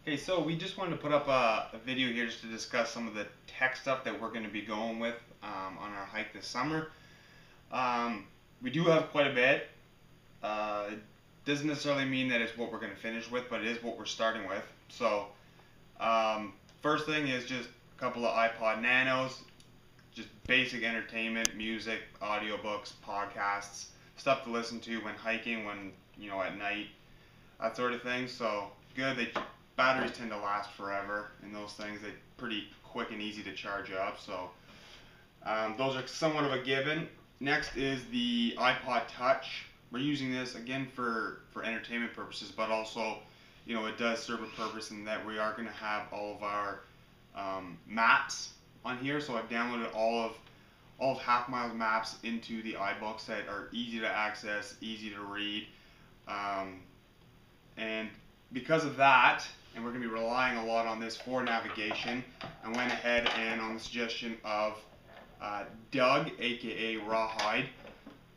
Okay, so we just wanted to put up a video here just to discuss some of the tech stuff that we're going to be going with on our hike this summer. We do have quite a bit. It doesn't necessarily mean that it's what we're going to finish with, but it is what we're starting with. So, first thing is just a couple of iPod Nanos, just basic entertainment, music, audiobooks, podcasts, stuff to listen to when hiking, when, at night, that sort of thing. So, good. Batteries tend to last forever in those things. They're pretty quick and easy to charge up. So, those are somewhat of a given. Next is the iPod Touch. We're using this again for entertainment purposes, but also, it does serve a purpose in that we are going to have all of our maps on here. So I've downloaded all of Half Mile's maps into the iBooks that are easy to access, easy to read, and because of that, and we're going to be relying a lot on this for navigation, I went ahead and, on the suggestion of Doug, aka Rawhide,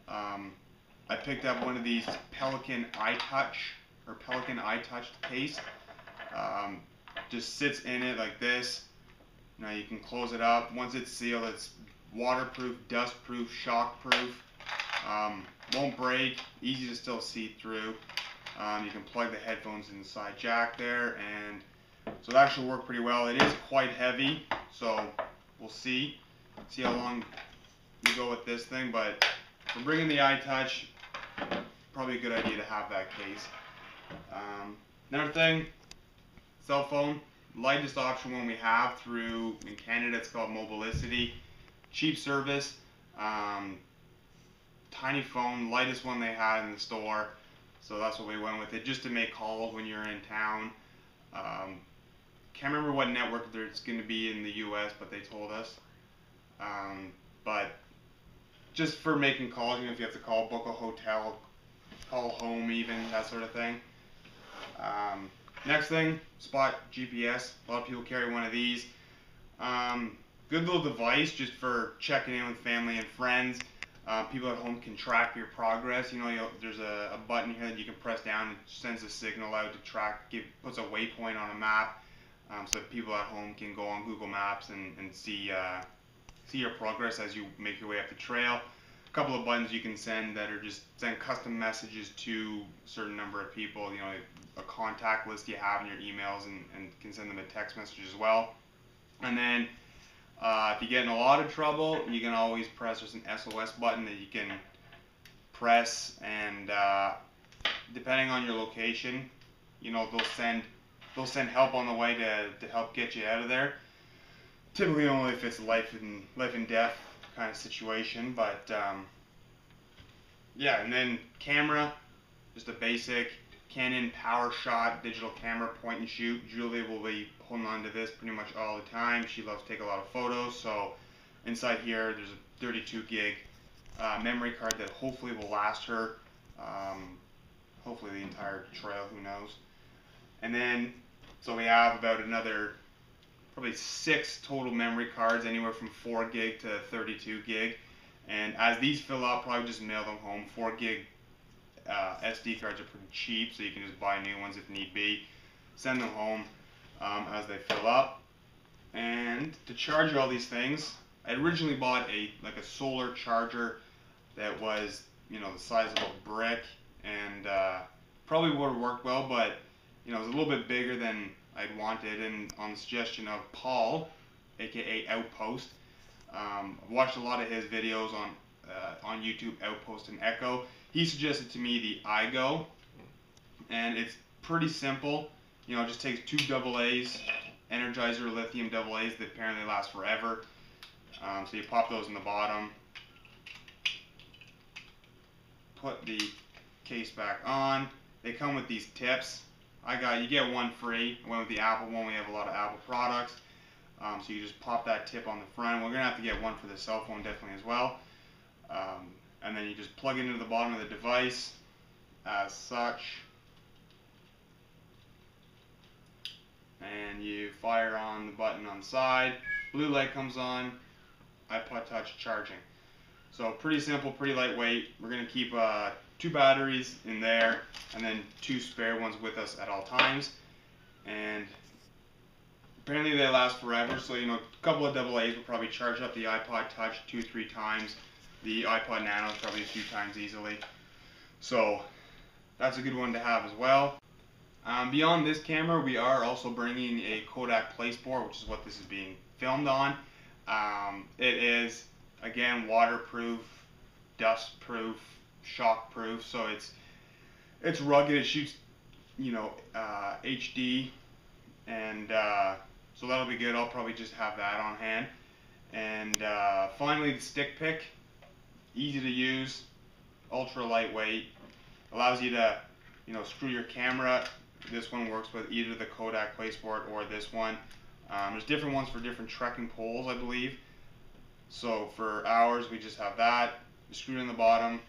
I picked up one of these Pelican iTouch case. Just sits in it like this. Now you can close it up. Once it's sealed, it's waterproof, dustproof, shockproof. Won't break. Easy to still see through. You can plug the headphones in the side jack there, and so that should work pretty well. It is quite heavy, so we'll see how long you go with this thing. But for bringing the iTouch, probably a good idea to have that case. Another thing, cell phone, lightest option one we have in Canada. It's called Mobilicity. Cheap service, tiny phone, lightest one they had in the store. So that's what we went with it, just to make calls when you're in town. Can't remember what network there's going to be in the US, but they told us. But just for making calls, if you have to call, book a hotel, call home even, that sort of thing. Next thing, Spot GPS. A lot of people carry one of these. Good little device just for checking in with family and friends. People at home can track your progress. There's a button here that you can press down and sends a signal out to track, puts a waypoint on a map, so that people at home can go on Google Maps and see your progress as you make your way up the trail. A couple of buttons you can send that are just send custom messages to a certain number of people. A contact list you have in your emails, and can send them a text message as well. And then if you get in a lot of trouble, you can always press, there's an SOS button that you can press, and depending on your location, they'll send help on the way to help get you out of there. Typically only if it's life and death kind of situation, but yeah. And then camera, just a basic Canon PowerShot digital camera, point and shoot. Julia will be holding on to this pretty much all the time. She loves to take a lot of photos, so inside here there's a 32 gig memory card that hopefully will last her, hopefully the entire trail, who knows. And then, so we have about another probably 6 total memory cards, anywhere from 4 gig to 32 gig. And as these fill up, probably just mail them home. 4 gig SD cards are pretty cheap, so you can just buy new ones if need be. Send them home as they fill up. And to charge all these things, I originally bought a solar charger that was the size of a brick, and probably would have worked well, but it was a little bit bigger than I'd wanted. And on the suggestion of Paul, aka Outpost, I've watched a lot of his videos on YouTube, Outpost and Echo. He suggested to me the iGo, and it's pretty simple. It just takes 2 AA's, Energizer lithium AA's that apparently last forever. So you pop those in the bottom, put the case back on. They come with these tips. You get one free. I went with the Apple one. We have a lot of Apple products. So you just pop that tip on the front. We're going to have to get one for the cell phone definitely as well. And then you just plug it into the bottom of the device as such. And you fire on the button on the side. Blue light comes on. iPod Touch charging. So pretty simple, pretty lightweight. We're going to keep 2 batteries in there, and then 2 spare ones with us at all times. and apparently they last forever. So a couple of AA's will probably charge up the iPod Touch 2-3 times. The iPod Nano is probably a few times easily. So that's a good one to have as well. Beyond this camera, we are also bringing a Kodak Placeboard, which is what this is being filmed on. It is, again, waterproof, dustproof, shockproof, so it's rugged. It shoots, HD, and so that'll be good. I'll probably just have that on hand. And finally, the stick pick, easy to use, ultra lightweight, allows you to screw your camera. This one works with either the Kodak Placeboard or this one. There's different ones for different trekking poles, I believe. So for ours, we just have that. Screwed in the bottom.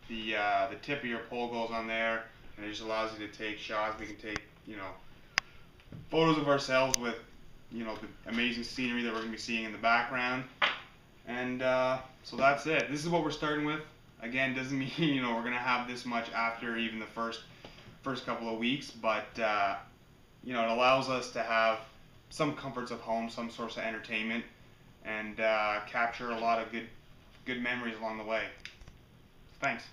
The tip of your pole goes on there, and it just allows you to take shots. We can take photos of ourselves with the amazing scenery that we're going to be seeing in the background. And so that's it. This is what we're starting with. Again, doesn't mean we're going to have this much after even the first couple of weeks, but it allows us to have some comforts of home, some source of entertainment, and capture a lot of good memories along the way. Thanks.